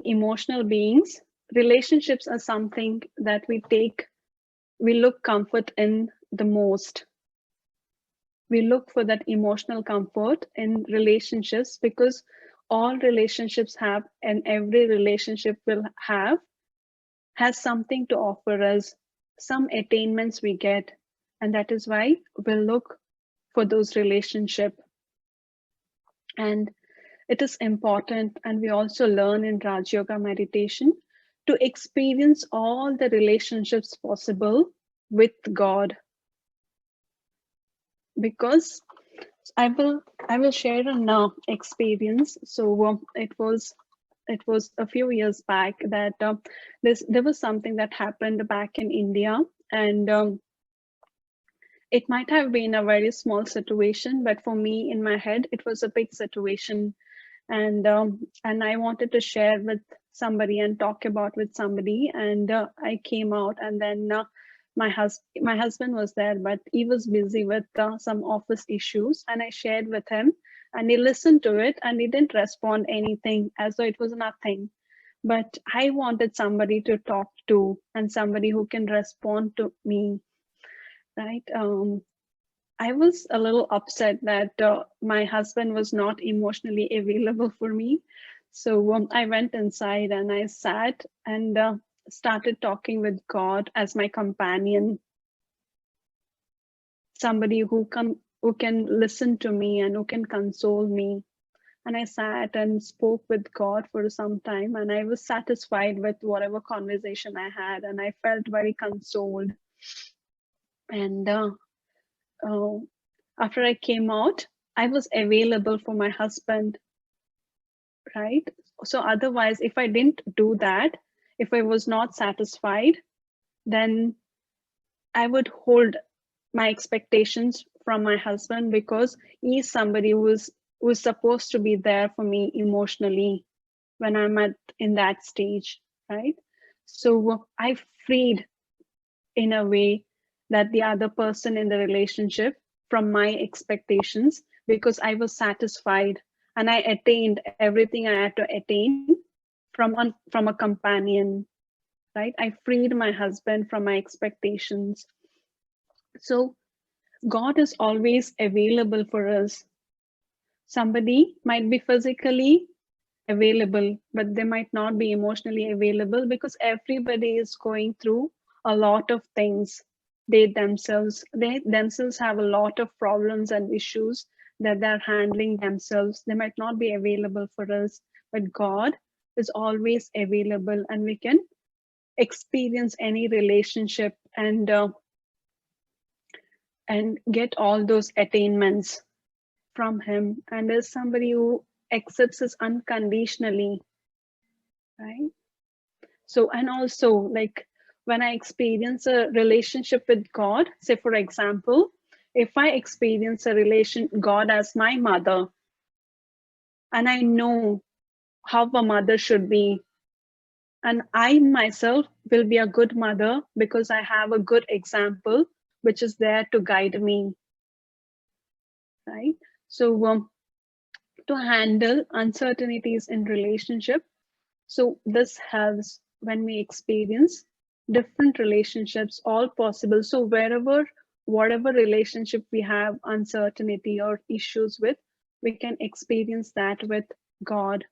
emotional beings, relationships are something that we look comfort in the most. We look for that emotional comfort in relationships because all relationships have, and every relationship will have, has something to offer us, some attainments we get, and that is why we'll look for those relationships. And it is important, and we also learn in Raj Yoga meditation to experience all the relationships possible with God. Because I will share an experience. So it was a few years back that there was something that happened back in India, and it might have been a very small situation, but for me in my head it was a big situation, and I wanted to share with somebody and talk about with somebody, and I came out, and then my husband was there, but he was busy with some office issues, and I shared with him, and he listened to it, and he didn't respond anything as though it was nothing. But I wanted somebody to talk to, and somebody who can respond to me, right? I was a little upset that my husband was not emotionally available for me. So I went inside and I sat and started talking with God as my companion, somebody who can listen to me and who can console me. And I sat and spoke with God for some time, and I was satisfied with whatever conversation I had, and I felt very consoled. And after I came out, I was available for my husband, right? So otherwise, if I didn't do that, if I was not satisfied, then I would hold my expectations from my husband, because he's somebody who's supposed to be there for me emotionally when I'm in that stage, right? So I freed in a way that the other person in the relationship from my expectations, because I was satisfied and I attained everything I had to attain from a companion, right? I freed my husband from my expectations. So God is always available for us. Somebody might be physically available, but they might not be emotionally available, because everybody is going through a lot of things. They themselves have a lot of problems and issues that they're handling themselves. They might not be available for us, but God is always available, and we can experience any relationship and get all those attainments from him. And as somebody who accepts us unconditionally, right? So, and also, like, when I experience a relationship with God, say for example, if I experience God as my mother, and I know how a mother should be, and I myself will be a good mother because I have a good example which is there to guide me, right? So to handle uncertainties in relationship, so this helps when we experience different relationships, all possible. So whatever relationship we have uncertainty or issues with, we can experience that with God.